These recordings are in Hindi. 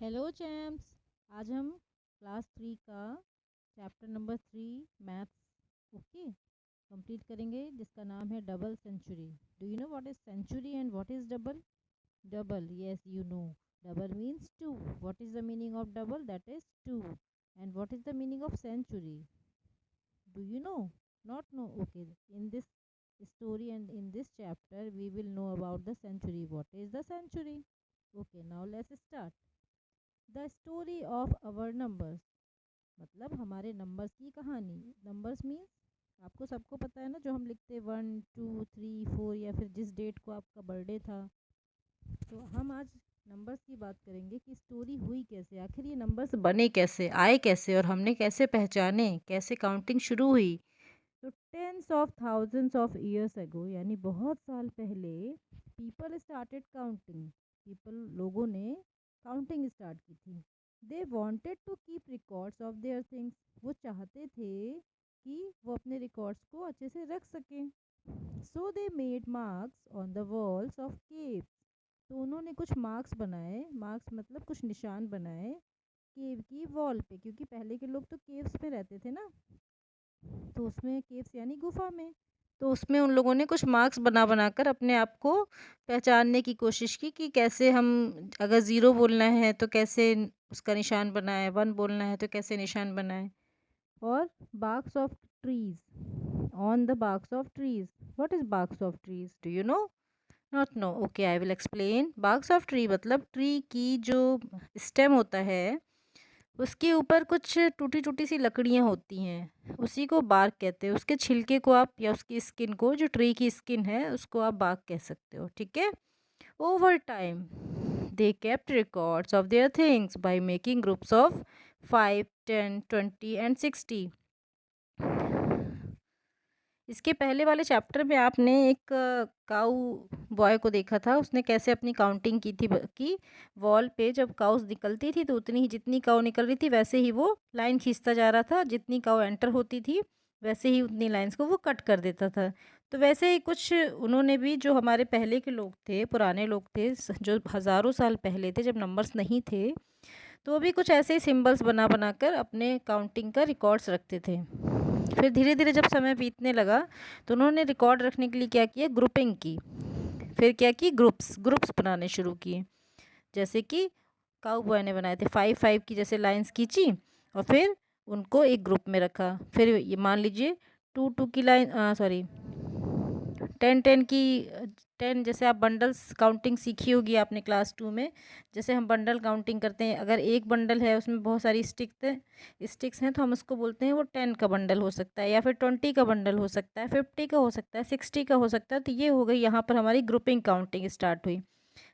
Hello champs. आज हम क्लास 3 का चैप्टर नंबर 3 मैथ्स कंप्लीट करेंगे, जिसका नाम है double century. Do you know what is century and what is double? Double, yes you know. Double means two. What is the meaning of double? That is two. And what is the meaning of century? Do you know? Not know. Okay. In this story and in this chapter, we will know about the century. What is the century? Okay. Now let's start. The story of our numbers. मतलब हमारे नंबर्स की कहानी। नंबर्स मीन्स आपको सबको पता है ना, जो हम लिखते 1 2 3 4, या फिर जिस डेट को आपका बर्थडे था। तो हम आज नंबर्स की बात करेंगे कि स्टोरी हुई कैसे, आखिर ये नंबर्स बने कैसे, आए कैसे, और हमने कैसे पहचाने, कैसे काउंटिंग शुरू हुई। तो tens of thousands of years ago, यानी बहुत साल पहले, पीपल स्टार्टेड काउंटिंग। लोगों ने काउंटिंग स्टार्ट की थी। They wanted to keep records of their things. वो चाहते थे कि वो अपने रिकॉर्ड्स को अच्छे से रख सकें। So they made marks on the walls of caves. तो उन्होंने कुछ मार्क्स बनाए। मार्क्स मतलब कुछ निशान बनाए केव की वॉल पे, क्योंकि पहले के लोग तो केव्स में रहते थे ना। तो उसमें केव्स यानी गुफा में। तो उसमें उन लोगों ने कुछ मार्क्स बना बना कर अपने आप को पहचानने की कोशिश की कि कैसे हम, अगर ज़ीरो बोलना है तो कैसे उसका निशान बनाए, वन बोलना है तो कैसे निशान बनाए। और barks of trees, on the barks of trees. What is barks of trees? Do you know? Not know. Okay, I will explain. barks of tree मतलब ट्री की जो स्टेम होता है, उसके ऊपर कुछ टूटी टूटी सी लकड़ियाँ होती हैं, उसी को बार्क कहते हैं। उसके छिलके को आप, या उसकी स्किन को, जो ट्री की स्किन है, उसको आप बार्क कह सकते हो। ठीक है। Over time they kept records of their things by making groups of 5 10 20 and 60। इसके पहले वाले चैप्टर में आपने एक काऊ बॉय को देखा था, उसने कैसे अपनी काउंटिंग की थी कि वॉल पे जब काउस निकलती थी तो उतनी ही, जितनी काऊ निकल रही थी वैसे ही वो लाइन खींचता जा रहा था, जितनी काऊ एंटर होती थी वैसे ही उतनी लाइंस को वो कट कर देता था। तो वैसे ही कुछ उन्होंने भी, जो हमारे पहले के लोग थे, पुराने लोग थे, जो हज़ारों साल पहले थे, जब नंबर्स नहीं थे, तो वो भी कुछ ऐसे ही सिंबल्स बना बना कर अपने काउंटिंग का रिकॉर्ड्स रखते थे। फिर धीरे धीरे जब समय बीतने लगा तो उन्होंने रिकॉर्ड रखने के लिए क्या किया, ग्रुपिंग की। फिर क्या की, ग्रुप्स ग्रुप्स बनाने शुरू किए। जैसे कि काउ बॉय ने बनाए थे 5 5 की जैसे लाइंस खींची, और फिर उनको एक ग्रुप में रखा। फिर ये मान लीजिए 2 2 की लाइन, सॉरी, 10 10 की, 10 जैसे आप बंडल्स काउंटिंग सीखी होगी आपने क्लास 2 में। जैसे हम बंडल काउंटिंग करते हैं, अगर एक बंडल है उसमें बहुत सारी स्टिक्स हैं, तो हम उसको बोलते हैं वो 10 का बंडल हो सकता है, या फिर 20 का बंडल हो सकता है, 50 का हो सकता है, 60 का हो सकता है। तो ये हो गई, यहाँ पर हमारी ग्रुपिंग काउंटिंग स्टार्ट हुई।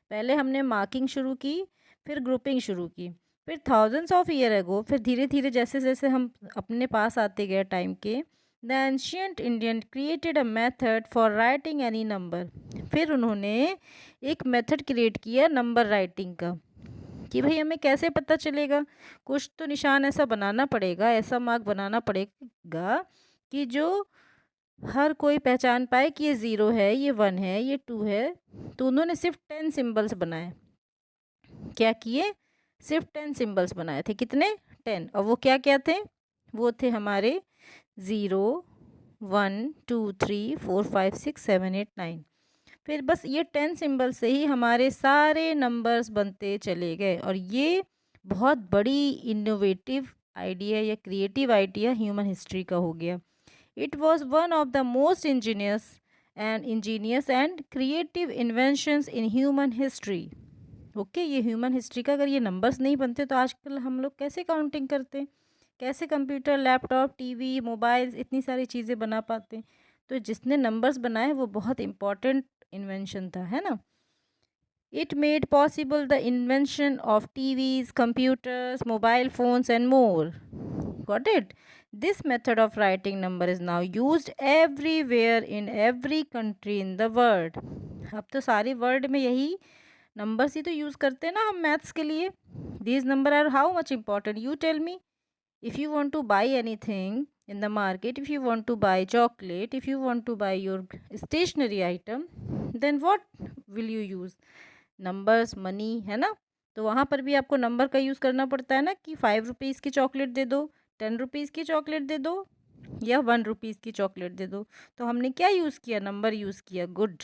पहले हमने मार्किंग शुरू की, फिर ग्रुपिंग शुरू की। फिर थाउजेंड्स ऑफ ईयर अगो, फिर धीरे धीरे जैसे जैसे हम अपने पास आते गए टाइम के, the ancient Indian created a method for writing any number. फिर उन्होंने एक मेथड क्रिएट किया नंबर राइटिंग का, कि भाई हमें कैसे पता चलेगा, कुछ तो निशान ऐसा बनाना पड़ेगा, ऐसा मार्क बनाना पड़ेगा कि जो हर कोई पहचान पाए कि ये ज़ीरो है, ये वन है, ये टू है। तो उन्होंने सिर्फ 10 सिम्बल्स बनाए। क्या किए, सिर्फ 10 सिम्बल्स बनाए थे। कितने, 10। और वो क्या क्या थे, वो थे हमारे 0 1 2 3 4 5 6 7 8 9। फिर बस ये 10 सिंबल से ही हमारे सारे नंबर्स बनते चले गए। और ये बहुत बड़ी इनोवेटिव आइडिया या क्रिएटिव आइडिया ह्यूमन हिस्ट्री का हो गया। It was one of the most Angénieux and creative inventions in human history. Okay, ये ह्यूमन हिस्ट्री का, अगर ये नंबर्स नहीं बनते तो आजकल हम लोग कैसे काउंटिंग करते, कैसे कंप्यूटर, लैपटॉप, टीवी, मोबाइल्स, इतनी सारी चीज़ें बना पाते। तो जिसने नंबर्स बनाए वो बहुत इम्पॉर्टेंट इन्वेंशन था, है ना। It made possible the invention of TVs, computers, mobile phones and more. Got it. This method of writing number is now used everywhere in every country in the world. अब तो सारे वर्ल्ड में यही नंबर्स ही तो यूज़ करते हैं ना हम मैथ्स के लिए। These number are how much important, you tell me. If you want to buy anything in the market, if you want to buy chocolate, if you want to buy your stationery item, then what will you use? Numbers, money, है ना। तो वहाँ पर भी आपको नंबर का यूज़ करना पड़ता है ना कि 5 रुपीज़ की चॉकलेट दे दो, 10 रुपीज़ की चॉकलेट दे दो या 1 रुपीज़ की चॉकलेट दे दो। तो हमने क्या यूज़ किया? नंबर यूज़ किया। Good.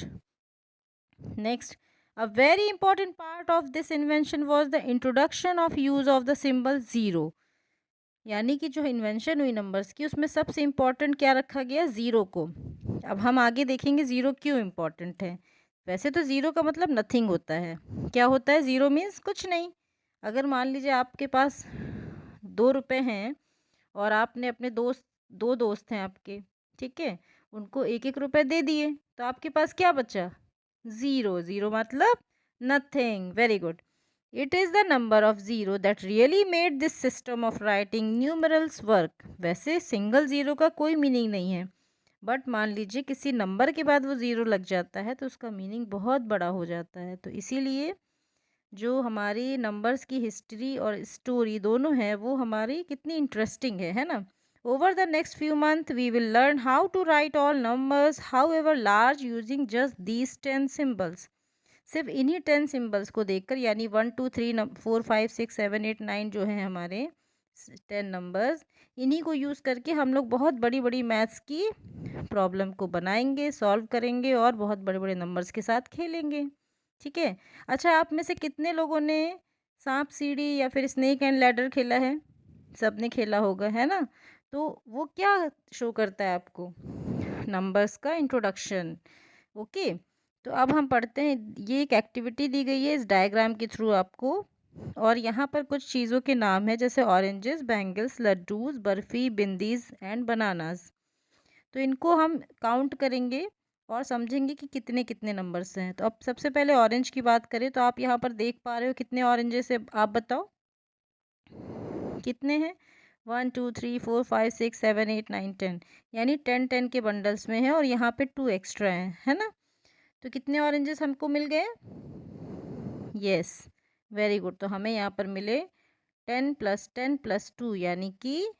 Next, a very important part of this invention was the introduction of use of the symbol zero। यानी कि जो इन्वेंशन हुई नंबर्स की उसमें सबसे इम्पोर्टेंट क्या रखा गया? ज़ीरो को। अब हम आगे देखेंगे ज़ीरो क्यों इम्पोर्टेंट है। वैसे तो ज़ीरो का मतलब नथिंग होता है। क्या होता है? ज़ीरो मीन्स कुछ नहीं। अगर मान लीजिए आपके पास 2 रुपये हैं और आपने अपने दो दोस्त हैं आपके, ठीक है, उनको 1-1 रुपये दे दिए, तो आपके पास क्या बचा? ज़ीरो। ज़ीरो मतलब nothing. Very good. It is the number of zero that really made this system of writing numerals work. वैसे सिंगल ज़ीरो का कोई मीनिंग नहीं है, बट मान लीजिए किसी नंबर के बाद वो ज़ीरो लग जाता है तो उसका मीनिंग बहुत बड़ा हो जाता है। तो इसीलिए जो हमारी नंबर्स की हिस्ट्री और स्टोरी दोनों है वो हमारी कितनी इंटरेस्टिंग है ना। Over the next few month we will learn how to write all numbers however large using just these 10 symbols. सिर्फ इन्हीं 10 सिम्बल्स को देखकर, यानी 1 2 3 4 5 6 7 8 9 जो हैं हमारे 10 नंबर्स, इन्हीं को यूज़ करके हम लोग बहुत बड़ी बड़ी मैथ्स की प्रॉब्लम को बनाएंगे, सॉल्व करेंगे और बहुत बड़े बड़े नंबर्स के साथ खेलेंगे। ठीक है। अच्छा, आप में से कितने लोगों ने सांप सीढ़ी या फिर स्नेक एंड लैडर खेला है? सबने खेला होगा, है ना। तो वो क्या शो करता है आपको? नंबर्स का इंट्रोडक्शन। ओके। तो अब हम पढ़ते हैं, ये एक एक्टिविटी दी गई है इस डायग्राम के थ्रू आपको, और यहाँ पर कुछ चीज़ों के नाम है जैसे oranges, bangles, laddoos, barfi, bindis and bananas. तो इनको हम काउंट करेंगे और समझेंगे कि कितने कितने नंबर्स हैं। तो अब सबसे पहले ऑरेंज की बात करें तो आप यहाँ पर देख पा रहे हो कितने ऑरेंजेस है, आप बताओ कितने हैं? 1 2 3 4 5 6 7 8 9 10, यानी 10 के बंडल्स में है और यहाँ पे 2 एक्स्ट्रा हैं, है ना। तो कितने ऑरेंजेस हमको मिल गए? Yes, very good. तो हमें यहाँ पर मिले 10 + 10 + 2 यानी कि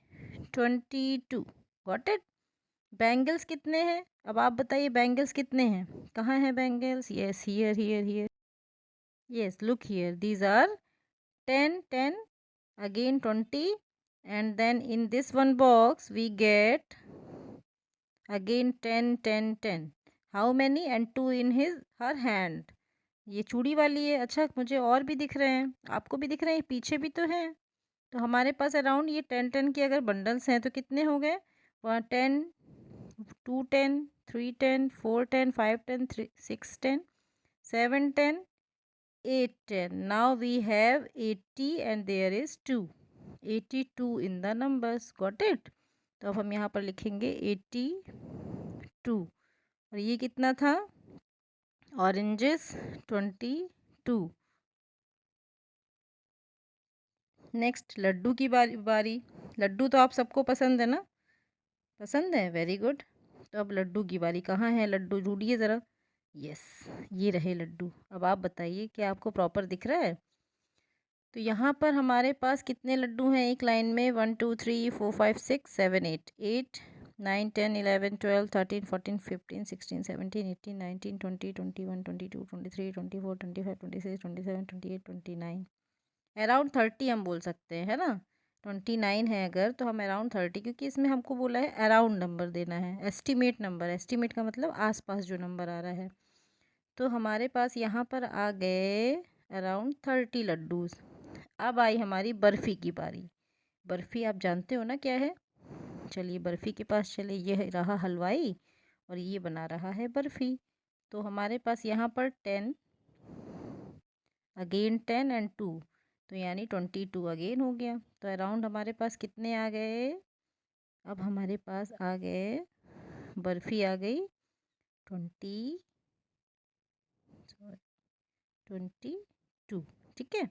22। Got it. बैंगल्स कितने हैं? अब आप बताइए बैंगल्स कितने हैं? कहाँ हैं bangles? Yes, here here here. Yes, look here, these are 10 again 20, and then in this one box we get again 10 how many? And 2 in her hand। ये चूड़ी वाली है। अच्छा, मुझे और भी दिख रहे हैं, आपको भी दिख रहे हैं, पीछे भी तो हैं। तो हमारे पास अराउंड ये 10 के अगर बंडल्स हैं तो कितने हो गए? 10 2 10 3 10 4 10 5 10 6 10 7 10 8 10। Now we have 80 and there is 2, 82 in the numbers। Got it। तो अब हम यहाँ पर लिखेंगे 82 और ये कितना था? ऑरेंजेस 22। नेक्स्ट लड्डू की बारी। लड्डू तो आप सबको पसंद है ना? पसंद है, वेरी गुड। तो अब लड्डू की बारी। कहाँ है लड्डू? ढूंढिए ज़रा। यस, ये रहे लड्डू। अब आप बताइए क्या आपको प्रॉपर दिख रहा है? तो यहाँ पर हमारे पास कितने लड्डू हैं एक लाइन में? 1 2 3 4 5 6 7 8 8 9 10 11 12 13 14 15 16 17 18 19 20 21 22 23 24 25 26 27 28 29। अराउंड 30 हम बोल सकते हैं, है ना। 29 है अगर, तो हम अराउंड 30, क्योंकि इसमें हमको बोला है अराउंड नंबर देना है, एस्टिमेट नंबर। एस्टिमेट का मतलब आसपास जो नंबर आ रहा है। तो हमारे पास यहाँ पर आ गए अराउंड 30 लड्डूज़। अब आई हमारी बर्फ़ी की बारी। बर्फ़ी आप जानते हो ना क्या है? चलिए बर्फ़ी के पास चले। ये रहा हलवाई और ये बना रहा है बर्फ़ी। तो हमारे पास यहाँ पर 10 अगेन 10 एंड 2, तो यानी 22 अगेन हो गया। तो अराउंड हमारे पास कितने आ गए? अब हमारे पास आ गए, बर्फ़ी आ गई 20 22। ठीक है।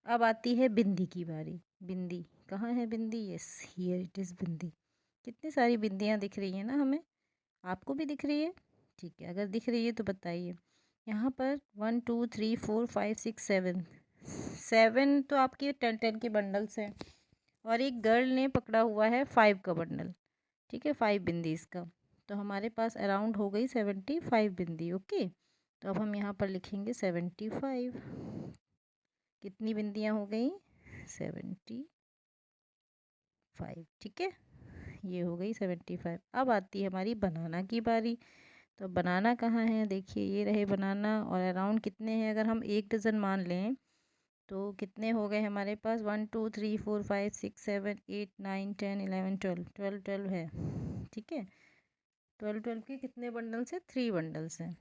अब आती है बिंदी की बारी। बिंदी कहाँ है? बिंदी, यस, हियर इट इज़ बिंदी। कितनी सारी बिंदियाँ दिख रही हैं ना हमें? आपको भी दिख रही है? ठीक है, अगर दिख रही है तो बताइए। यहाँ पर 1 2 3 4 5 6 7 7 तो आपके 10 के बंडल्स हैं और एक गर्ल ने पकड़ा हुआ है 5 का बंडल। ठीक है, 5 बिंदी इसका। तो हमारे पास अराउंड हो गई 75 बिंदी। ओके। तो अब हम यहाँ पर लिखेंगे 75। कितनी बिंदियाँ हो गई? 75, ठीक है, ये हो गई 75। अब आती है हमारी बनाना की बारी। तो बनाना कहाँ है? देखिए ये रहे बनाना, और अराउंड कितने हैं? अगर हम 1 डज़न मान लें तो कितने हो गए हमारे पास? 1 2 3 4 5 6 7 8 9 10 11 12, 12 है, ठीक है। 12 के कितने बंडल्स हैं? 3 बंडल्स हैं।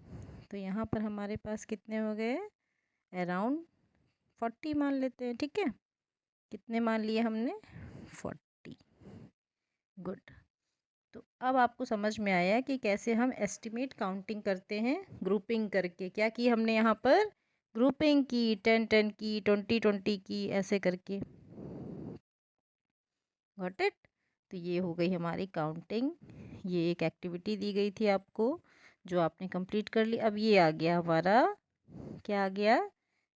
तो यहाँ पर हमारे पास कितने हो गए? अराउंड 40 मान लेते हैं, ठीक है। कितने मान लिए हमने? 40। गुड। तो अब आपको समझ में आया कि कैसे हम एस्टिमेट काउंटिंग करते हैं ग्रुपिंग करके। क्या की हमने यहाँ पर? ग्रुपिंग की, 10 10 की, 20 20 की, ऐसे करके। Got it? तो ये हो गई हमारी काउंटिंग। ये एक एक्टिविटी दी गई थी आपको जो आपने कंप्लीट कर ली। अब ये आ गया हमारा, क्या आ गया?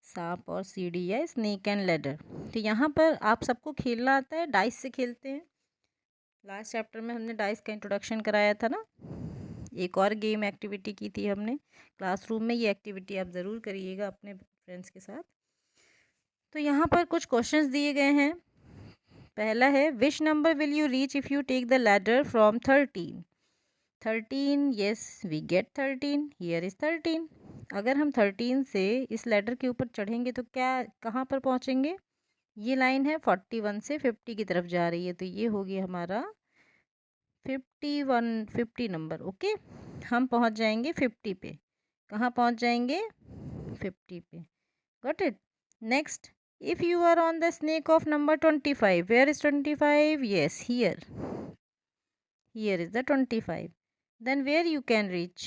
सांप और सीढ़ी या स्नेक एंड लैडर। तो यहाँ पर आप सबको खेलना आता है? डाइस से खेलते हैं। लास्ट चैप्टर में हमने डाइस का इंट्रोडक्शन कराया था ना। एक और गेम एक्टिविटी की थी हमने क्लासरूम में। ये एक्टिविटी आप ज़रूर करिएगा अपने फ्रेंड्स के साथ। तो यहाँ पर कुछ क्वेश्चंस दिए गए हैं। पहला है, which number will you reach if you take the ladder from 13? 13, yes we get 13, here is 13। अगर हम 13 से इस लैडर के ऊपर चढ़ेंगे तो क्या, कहाँ पर पहुँचेंगे? ये लाइन है 41 से 50 की तरफ जा रही है, तो ये होगी हमारा 51, 50 नंबर। ओके, हम पहुँच जाएंगे 50 पे। कहाँ पहुँच जाएंगे? 50 पे। Got it? Next, if you are on the snake of number 25, where is 25? Yes, here is the 25. Then where you can reach?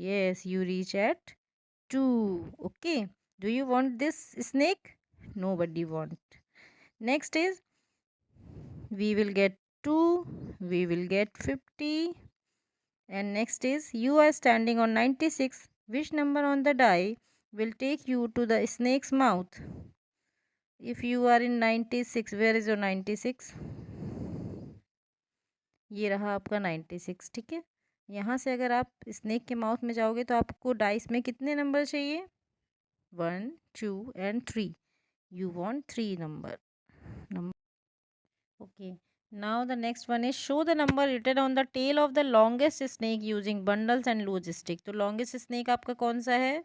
Yes, you reach at 2. Okay, do you want this snake? Nobody want. Next is, we will get 2, we will get 50. And next is, you are standing on 96. Which number on the die will take you to the snake's mouth? If you are in 96, where is your 96? ये रहा आपका 96, ठीक है। यहाँ से अगर आप स्नेक के माउथ में जाओगे तो आपको डाइस में कितने नंबर चाहिए? 1 2 and 3. You want 3 number. Okay. Now the next one is, show the number written on the tail of the longest snake using bundles and loose stick. तो longest snake आपका कौन सा है?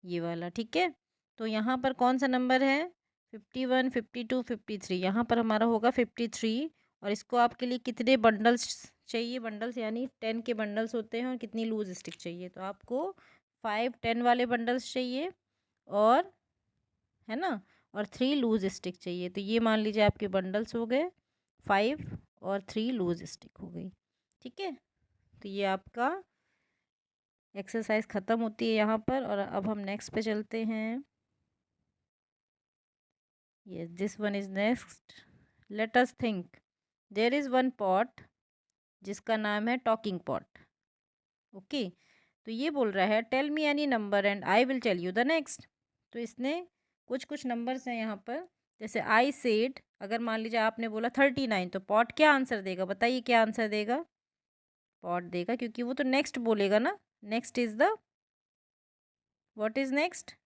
ये वाला, ठीक है। तो यहाँ पर कौन सा नंबर है? 51, 52, 53। यहाँ पर हमारा होगा 53। और इसको आपके लिए कितने बंडल्स चाहिए? बंडल्स यानी 10 के बंडल्स होते हैं। और कितनी लूज स्टिक चाहिए? तो आपको 5 10 वाले बंडल्स चाहिए, और है ना, और 3 लूज स्टिक चाहिए। तो ये मान लीजिए आपके बंडल्स हो गए 5 और 3 लूज स्टिक हो गई, ठीक है। तो ये आपका एक्सरसाइज ख़त्म होती है यहाँ पर। और अब हम नेक्स्ट पे चलते हैं। Yes, this one is next. Let us think. There is one pot जिसका नाम है टॉकिंग पॉट। ओके, तो ये बोल रहा है, tell me any number and I will tell you the next. तो इसने कुछ नंबर्स हैं यहाँ पर। जैसे आई सेड, अगर मान लीजिए आपने बोला 39, तो पॉट क्या आंसर देगा? बताइए क्या आंसर देगा? पॉट देगा, क्योंकि वो तो नेक्स्ट बोलेगा ना। Next is the, what is next?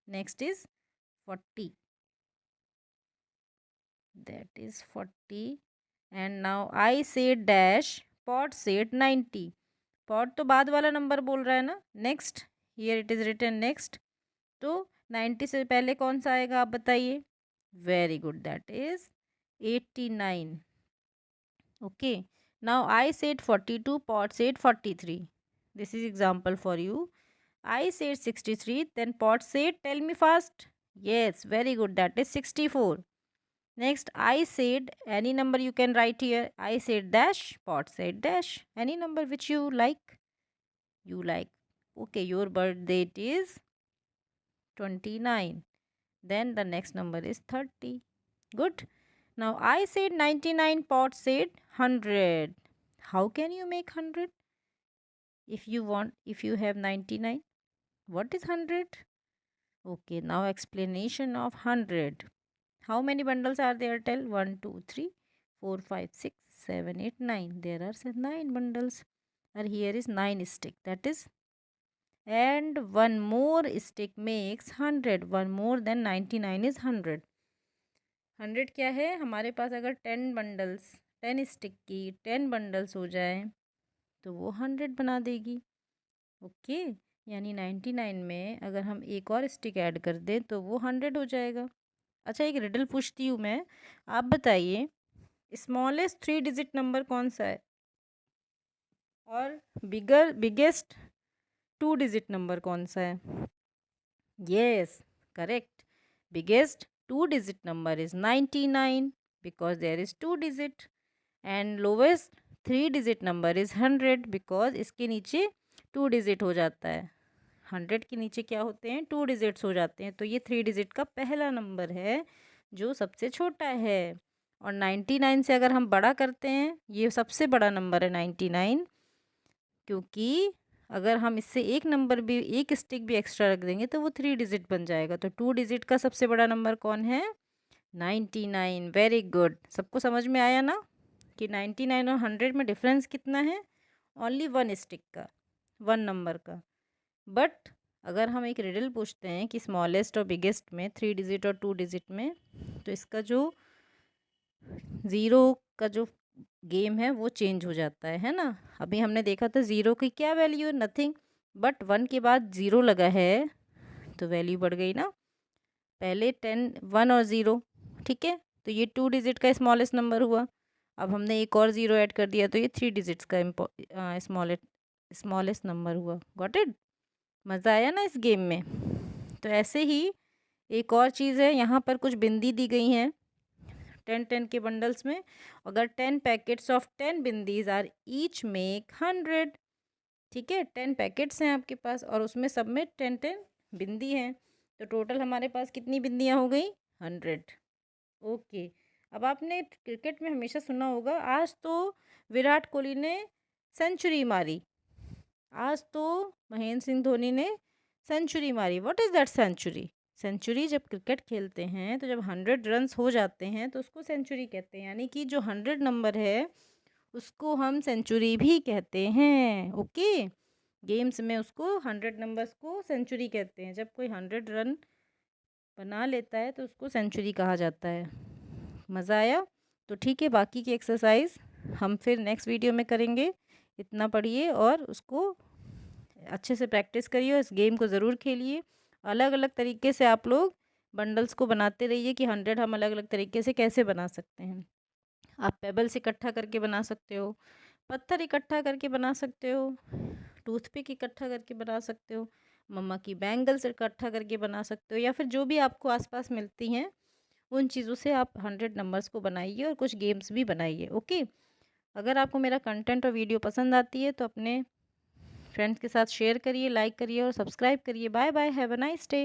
Next is 40, that is 40. And now I said dash, pot said 90. pot तो बाद वाला नंबर बोल रहा है ना, next, here it is written next. तो 90 से पहले कौन सा आएगा आप बताइए? Very good, that is 89। Okay, now I said 42, pot said 43. this is example for you. I said 63, then pot said, tell me fast. Yes, very good, that is 64. Next, I said any number you can write here. I said dash, pot said dash. Any number which you like. You like. Okay, your birth date is 29. Then the next number is 30. Good. Now I said 99, pot said 100. How can you make 100? If you want, if you have 99, what is 100? Okay, now explanation of 100. How many bundles are there? Tell. 1 2 3 4 5 6 7 8 9. There are 9 bundles. And here is 9 stick. That is and one more stick makes 100. One more than 99 is 100. 100 क्या है, हमारे पास अगर 10 बंडल्स 10 स्टिक की 10 बंडल्स हो जाए तो वो 100 बना देगी। ओके, यानी 99 में अगर हम एक और स्टिक ऐड कर दें तो वो 100 हो जाएगा। अच्छा, एक रिडल पूछती हूँ मैं, आप बताइए स्मॉलेस्ट 3 डिजिट नंबर कौन सा है और बिगेस्ट 2 डिजिट नंबर कौन सा है? Yes, correct. Biggest 2 digit number is 99 because there is 2 digit, and lowest 3 digit number is 100 because इसके नीचे 2 डिजिट हो जाता है। 100 के नीचे क्या होते हैं, 2 डिजिट्स हो जाते हैं, तो ये 3 डिजिट का पहला नंबर है जो सबसे छोटा है। और 99 से अगर हम बड़ा करते हैं, ये सबसे बड़ा नंबर है 99, क्योंकि अगर हम इससे एक नंबर भी, एक स्टिक भी एक्स्ट्रा रख देंगे तो वो 3 डिजिट बन जाएगा। तो 2 डिजिट का सबसे बड़ा नंबर कौन है? 99। Very good. सबको समझ में आया ना कि 99 और 100 में डिफरेंस कितना है? ओनली 1 स्टिक का, 1 नंबर का। बट अगर हम एक रिडल पूछते हैं कि स्मॉलेस्ट और बिगेस्ट में 3 डिजिट और 2 डिजिट में, तो इसका जो ज़ीरो का जो गेम है वो चेंज हो जाता है ना। अभी हमने देखा था ज़ीरो की क्या वैल्यू है, नथिंग, बट 1 के बाद ज़ीरो लगा है तो वैल्यू बढ़ गई ना। पहले 10 1 और 0, ठीक है, तो ये 2 डिजिट का स्मॉलेस्ट नंबर हुआ। अब हमने एक और ज़ीरो ऐड कर दिया तो ये 3 डिजिट्स का स्मॉलेस्ट नंबर हुआ। Got it? मज़ा आया ना इस गेम में? तो ऐसे ही एक और चीज़ है, यहाँ पर कुछ बिंदी दी गई हैं 10-10 के बंडल्स में। अगर 10 packets of 10 bindis are each make 100, ठीक है, 10 पैकेट्स हैं आपके पास और उसमें सब में 10-10 बिंदी हैं, तो टोटल हमारे पास कितनी बिंदियाँ हो गई? 100। ओके, अब आपने क्रिकेट में हमेशा सुना होगा आज तो विराट कोहली ने सेंचुरी मारी, आज तो महेंद्र सिंह धोनी ने सेंचुरी मारी। What is that century? Century जब क्रिकेट खेलते हैं तो जब 100 रन्स हो जाते हैं तो उसको सेंचुरी कहते हैं, यानी कि जो 100 नंबर है उसको हम सेंचुरी भी कहते हैं। ओके, गेम्स में उसको 100 नंबर्स को सेंचुरी कहते हैं। जब कोई 100 रन बना लेता है तो उसको सेंचुरी कहा जाता है। मज़ा आया? तो ठीक है, बाकी की एक्सरसाइज हम फिर नेक्स्ट वीडियो में करेंगे। इतना पढ़िए और उसको अच्छे से प्रैक्टिस करिए और इस गेम को ज़रूर खेलिए। अलग अलग तरीके से आप लोग बंडल्स को बनाते रहिए कि 100 हम अलग अलग तरीके से कैसे बना सकते हैं। आप पेबल्स इकट्ठा करके बना सकते हो, पत्थर इकट्ठा करके बना सकते हो, टूथपिक इकट्ठा करके बना सकते हो, मम्मा की बैंगल्स इकट्ठा करके बना सकते हो, या फिर जो भी आपको आसपास मिलती हैं उन चीज़ों से आप 100 नंबर्स को बनाइए और कुछ गेम्स भी बनाइए। ओके, अगर आपको मेरा कंटेंट और वीडियो पसंद आती है तो अपने फ्रेंड्स के साथ शेयर करिए, लाइक करिए और सब्सक्राइब करिए। Bye bye, have a nice day.